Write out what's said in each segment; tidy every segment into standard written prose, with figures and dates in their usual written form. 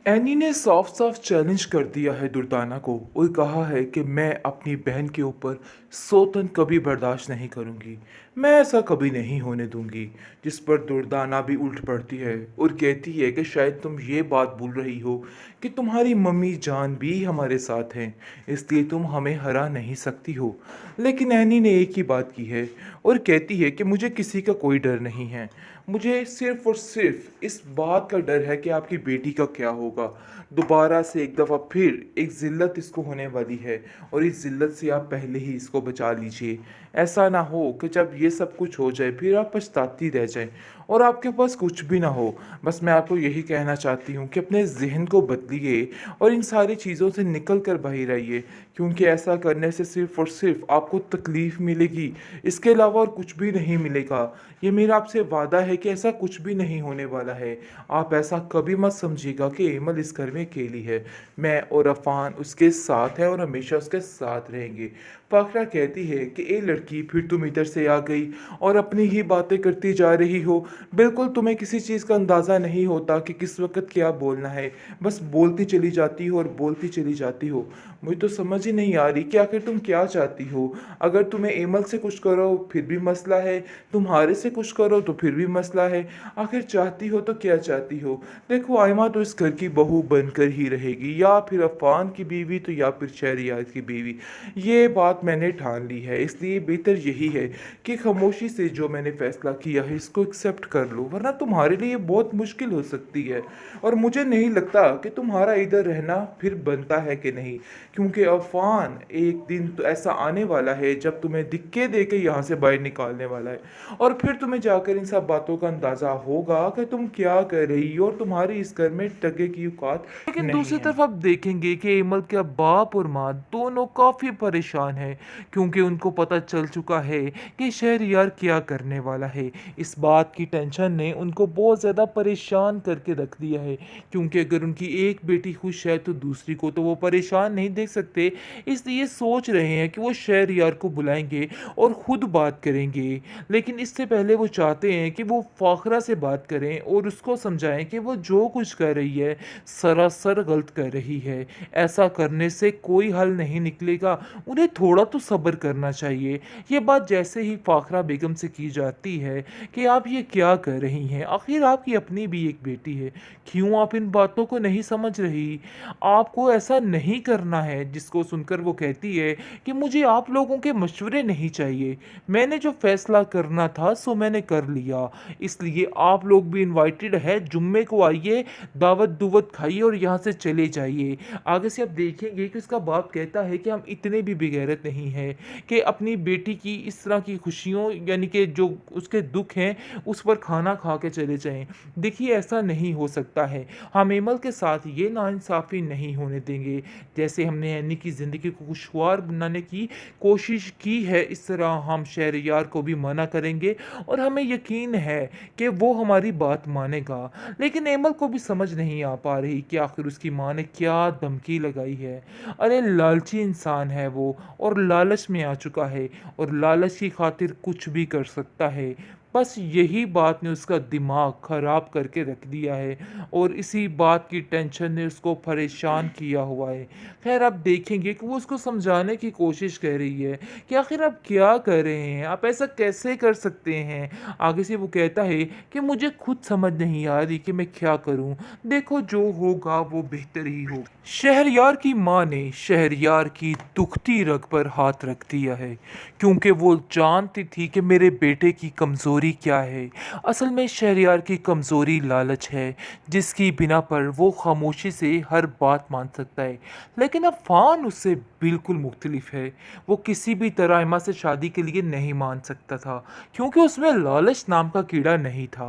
Any ने साफ साफ चैलेंज कर दिया है दुर्दाना को और कहा है कि मैं अपनी बहन के ऊपर सौतन कभी बर्दाश्त नहीं करूंगी। मैं ऐसा कभी नहीं होने दूंगी। जिस पर दुर्दाना भी उल्ट पड़ती है और कहती है कि शायद तुम ये बात भूल रही हो कि तुम्हारी मम्मी जान भी हमारे साथ हैं, इसलिए तुम हमें हरा नहीं सकती हो। लेकिन एनी ने एक ही बात की है और कहती है कि मुझे किसी का कोई डर नहीं है। मुझे सिर्फ और सिर्फ इस बात का डर है कि आपकी बेटी का क्या होगा। दोबारा से एक दफ़ा फिर एक ज़िल्लत इसको होने वाली है और इस ज़िल्लत से आप पहले ही इसको बचा लीजिए। ऐसा ना हो कि जब ये सब कुछ हो जाए फिर आप पछताती रह जाएं और आपके पास कुछ भी ना हो। बस मैं आपको यही कहना चाहती हूँ कि अपने जहन को बदलिए और इन सारी चीज़ों से निकल कर बाहर आइए, क्योंकि ऐसा करने से सिर्फ और सिर्फ आपको तकलीफ़ मिलेगी, इसके अलावा और कुछ भी नहीं मिलेगा। ये मेरा आपसे वादा है कि ऐसा कुछ भी नहीं होने वाला है। आप ऐसा कभी मत समझिएगा कि एमल इस घर में अकेली है। मैं और अफान उसके साथ है और हमेशा उसके साथ रहेंगे। फाखरा कहती है कि ए लड़की, फिर तुम इधर से आ गई और अपनी ही बातें करती जा रही हो। बिल्कुल तुम्हें किसी चीज़ का अंदाज़ा नहीं होता कि किस वक्त क्या बोलना है। बस बोलती चली जाती हो और बोलती चली जाती हो। मुझे तो समझ ही नहीं आ रही कि आखिर तुम क्या चाहती हो। अगर तुम्हें एमल से कुछ करो फिर भी मसला है, तुम्हारे से कुछ करो तो फिर भी मसला है। आखिर चाहती हो तो क्या चाहती हो? देखो, आयमा तो इस घर की बहू बनकर ही रहेगी, या फिर अफान की बीवी तो या फिर शहरियार की बीवी। ये बात मैंने ठान ली है, इसलिए बेहतर यही है कि खामोशी से जो मैंने फैसला किया है इसको एक्सेप्ट कर लो, वरना तुम्हारे लिए बहुत मुश्किल हो सकती है। और मुझे नहीं लगता कि तुम्हारा इधर रहना फिर बनता है कि नहीं, क्योंकि अफान एक दिन तो ऐसा आने वाला है जब तुम्हें दिक्के दे के यहाँ से बाहर निकालने वाला है और फिर तुम्हें जाकर इन सब बातों का अंदाजा होगा कि तुम क्या कर रही हो और तुम्हारी इस घर में टके की औकात लेकिन नहीं दूसरी है। तरफ आप देखेंगे कि इमल का बाप और माँ दोनों काफ़ी परेशान हैं, क्योंकि उनको पता चल चुका है कि शहरयार क्या करने वाला है। इस बात की टेंशन ने उनको बहुत ज़्यादा परेशान करके रख दिया है, क्योंकि अगर उनकी एक बेटी खुश है तो दूसरी को तो वो परेशान नहीं देख सकते। इसलिए सोच रहे हैं कि वो शहरयार को बुलाएंगे और ख़ुद बात करेंगे। लेकिन इससे पहले वो चाहते हैं कि वो फाखरा से बात करें और उसको समझाएं कि वो जो कुछ कर रही है सरासर गलत कर रही है। ऐसा करने से कोई हल नहीं निकलेगा, उन्हें थोड़ा तो सब्र करना चाहिए। ये बात जैसे ही फाखरा बेगम से की जाती है कि आप ये क्या कर रही हैं, आखिर आपकी अपनी भी एक बेटी है, क्यों आप इन बातों को नहीं समझ रही? आपको ऐसा नहीं करना है। जिसको सुनकर वो कहती है कि मुझे आप लोगों के मशवरे नहीं चाहिए, मैंने जो फैसला करना था सो मैंने कर लिया। इसलिए आप लोग भी इनवाइटेड है, जुम्मे को आइए, दावत दुवत खाइए और यहाँ से चले जाइए। आगे से आप देखेंगे कि उसका बाप कहता है कि हम इतने भी बेगैरत नहीं हैं कि अपनी बेटी की इस तरह की खुशियों, यानी कि जो उसके दुख हैं, उस पर खाना खा के चले जाएं। देखिए, ऐसा नहीं हो सकता है। हम एमल के साथ ये नाइंसाफ़ी नहीं होने देंगे। जैसे हमने एनी की ज़िंदगी को खुशगवार बनाने की कोशिश की है, इस तरह हम शहरयार को भी मना करेंगे और हमें यकीन है कि वो हमारी बात मानेगा। लेकिन एमल को भी समझ नहीं आ पा रही कि आखिर उसकी माँ ने क्या धमकी लगाई है। अरे लालची इंसान है वो, और लालच में आ चुका है और लालच की खातिर कुछ भी कर सकता है। बस यही बात ने उसका दिमाग ख़राब करके रख दिया है और इसी बात की टेंशन ने उसको परेशान किया हुआ है। खैर, आप देखेंगे कि वो उसको समझाने की कोशिश कर रही है कि आखिर आप क्या कर रहे हैं, आप ऐसा कैसे कर सकते हैं। आगे से वो कहता है कि मुझे खुद समझ नहीं आ रही कि मैं क्या करूं। देखो, जो होगा वो बेहतर ही होगा। शहरयार की माँ ने शहरयार की दुखती रग पर हाथ रख दिया है, क्योंकि वो जानती थी कि मेरे बेटे की कमज़ोरी क्या है। असल में शहरयार की कमज़ोरी लालच है, जिसकी बिना पर वो खामोशी से हर बात मान सकता है। लेकिन अफ़ान उससे बिल्कुल मुख्तलिफ है। वो किसी भी तरह एम्मा से शादी के लिए नहीं मान सकता था, क्योंकि उसमें लालच नाम का कीड़ा नहीं था।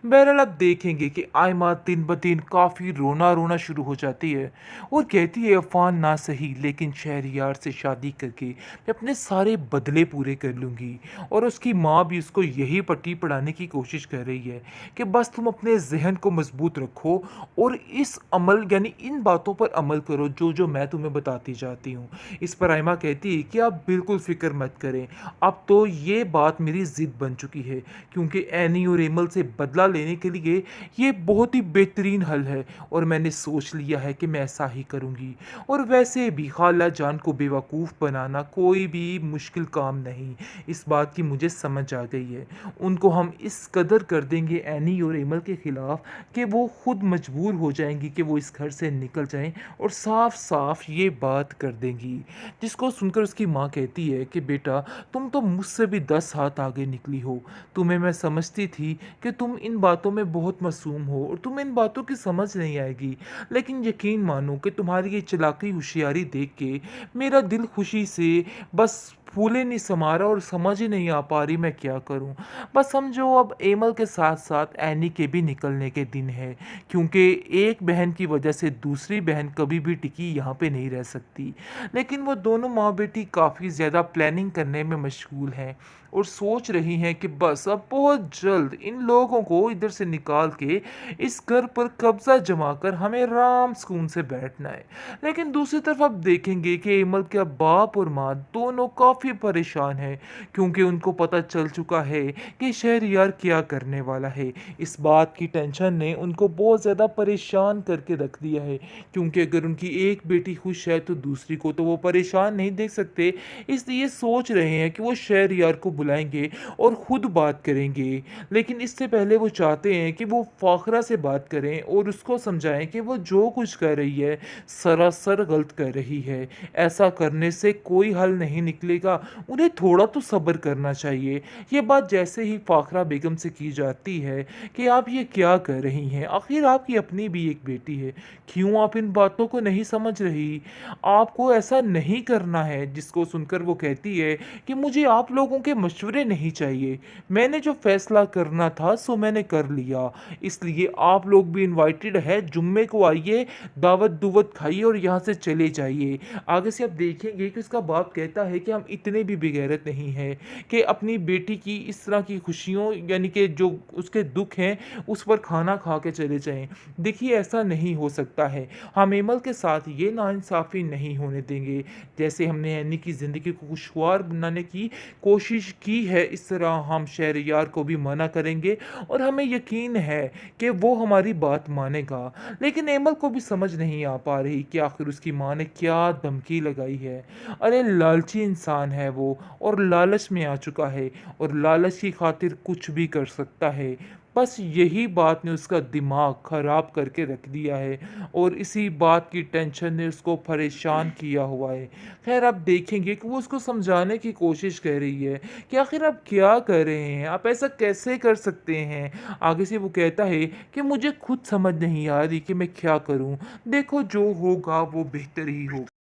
बहरहाल, आप देखेंगे कि आयमा दिन ब दिन काफ़ी रोना रोना शुरू हो जाती है और कहती है, अफ़ान ना सही लेकिन शहरयार से शादी करके मैं अपने सारे बदले पूरे कर लूँगी। और उसकी माँ भी उसको यही पट्टी पढ़ाने की कोशिश कर रही है कि बस तुम अपने ज़हन को मजबूत रखो और इस अमल यानी इन बातों पर अमल करो जो जो मैं तुम्हें बताती जाती हूँ। इस पर आयमा कहती है कि आप बिल्कुल फ़िक्र मत करें, अब तो ये बात मेरी ज़िद बन चुकी है, क्योंकि एनी और एमल से बदला लेने के लिए ये बहुत ही बेहतरीन हल है और मैंने सोच लिया है कि मैं ऐसा ही करूँगी। और वैसे भी खाला जान को बेवकूफ़ बनाना कोई भी मुश्किल काम नहीं, इस बात की मुझे समझ आ गई है। उनको हम इस कदर कर देंगे एनी और एमल के ख़िलाफ़ कि वो खुद मजबूर हो जाएंगी कि वो इस घर से निकल जाएं और साफ साफ ये बात कर देंगी। जिसको सुनकर उसकी माँ कहती है कि बेटा, तुम तो मुझसे भी 10 हाथ आगे निकली हो। तुम्हें मैं समझती थी कि तुम इन बातों में बहुत मासूम हो और तुम्हें इन बातों की समझ नहीं आएगी, लेकिन यकीन मानो कि तुम्हारी ये चालाकी होशियारी देख के मेरा दिल खुशी से बस फूले नहीं समा रहा और समझ ही नहीं आ पा रही मैं क्या करूं। बस समझो अब एमल के साथ साथ एनी के भी निकलने के दिन है, क्योंकि एक बहन की वजह से दूसरी बहन कभी भी टिकी यहाँ पे नहीं रह सकती। लेकिन वो दोनों माँ बेटी काफ़ी ज़्यादा प्लानिंग करने में मशगूल हैं और सोच रही हैं कि बस अब बहुत जल्द इन लोगों को इधर से निकाल के इस घर पर कब्जा जमा कर हमें आराम सुकून से बैठना है। लेकिन दूसरी तरफ आप देखेंगे कि एमल के बाप और माँ दोनों काफ़ी परेशान हैं, क्योंकि उनको पता चल चुका है कि शहरयार क्या करने वाला है। इस बात की टेंशन ने उनको बहुत ज़्यादा परेशान करके रख दिया है, क्योंकि अगर उनकी एक बेटी खुश है तो दूसरी को तो वो परेशान नहीं देख सकते। इसलिए सोच रहे हैं कि वो शहरयार को बुलाएंगे और ख़ुद बात करेंगे। लेकिन इससे पहले वो चाहते हैं कि वो फ़ाखरा से बात करें और उसको समझाएं कि वो जो कुछ कर रही है सरासर गलत कर रही है। ऐसा करने से कोई हल नहीं निकलेगा, उन्हें थोड़ा तो सब्र करना चाहिए। ये बात जैसे ही फ़ाखरा बेगम से की जाती है कि आप ये क्या कर रही हैं, आखिर आपकी अपनी भी एक बेटी है, क्यों आप इन बातों को नहीं समझ रही, आपको ऐसा नहीं करना है। जिसको सुनकर वो कहती है कि मुझे आप लोगों के मशवरे नहीं चाहिए, मैंने जो फैसला करना था सो मैंने कर लिया, इसलिए आप लोग भी इनवाइटेड है, जुम्मे को आइए, दावत दुवत खाइए और यहाँ से चले जाइए। आगे से आप देखेंगे कि उसका बाप कहता है कि हम इतने भी बेगैरत नहीं हैं कि अपनी बेटी की इस तरह की खुशियों यानी कि जो उसके दुख हैं उस पर खाना खा के चले जाएं। देखिए, ऐसा नहीं हो सकता है, हम एमल के साथ ये नाइंसाफ़ी नहीं होने देंगे। जैसे हमने एनी की ज़िंदगी को खुशगवार बनाने की कोशिश की है, इस तरह हम शहरयार को भी मना करेंगे और हमें यकीन है कि वो हमारी बात मानेगा। लेकिन एमल को भी समझ नहीं आ पा रही कि आखिर उसकी माँ ने क्या धमकी लगाई है। अरे लालची इंसान है वो, और लालच में आ चुका है और लालच की खातिर कुछ भी कर सकता है। बस यही बात ने उसका दिमाग ख़राब करके रख दिया है और इसी बात की टेंशन ने उसको परेशान किया हुआ है। खैर, आप देखेंगे कि वो उसको समझाने की कोशिश कर रही है कि आखिर आप क्या कर रहे हैं, आप ऐसा कैसे कर सकते हैं। आगे से वो कहता है कि मुझे खुद समझ नहीं आ रही कि मैं क्या करूं, देखो जो होगा वो बेहतर ही होगा।